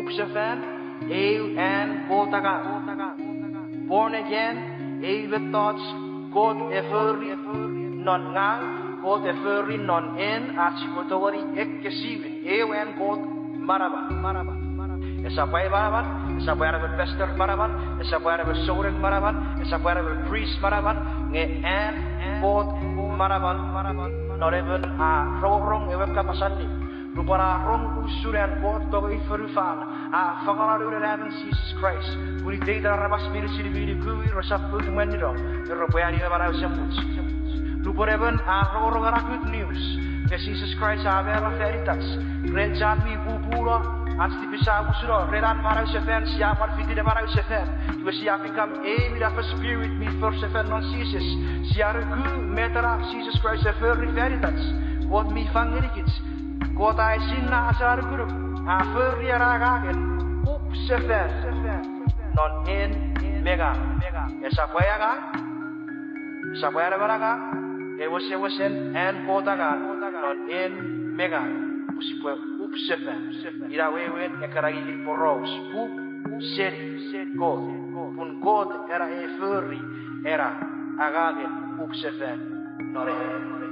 uppsefan, eu en gotaga. Born again, eu thoughts, God eferi non ngang, God eferi non en, asikotori ekkesivin, eu en God maraban. Esa pay maraban, esa pay arabe pastor maraban, esa pay arabe soren maraban, esa pay arabe priest maraban, nge en God maraban. Noreven a rorong ewek kapasandi. Rupara rong usuran God togo iferufan. A fangalaru reven Jesus Christ. Kuri deita rabas biru siri biru kui rosapu tumendiro. Europeani mara usamuts. Lupareven a rorong ara good news. Que Jesus Christ a vera veritas. Renjan mi bubura. Ansti bisa usuro. Redan mara usefen siapar fiti de mara usefen. You siapin kam with a spirit me for seven non Jesus. Siaruku metara Jesus Christ a very veritas. God mi fangirikits. God I sin na asar guru. A very ragagen. Up seven. Non in mega. Esa poyaga. Esa poyara baraga. Ewesen and gotaga. Non in mega. Usipo up seven. Ira wewen ekaragi poros. Up seri God. Pun God era e furry era agagen up seven. Nore.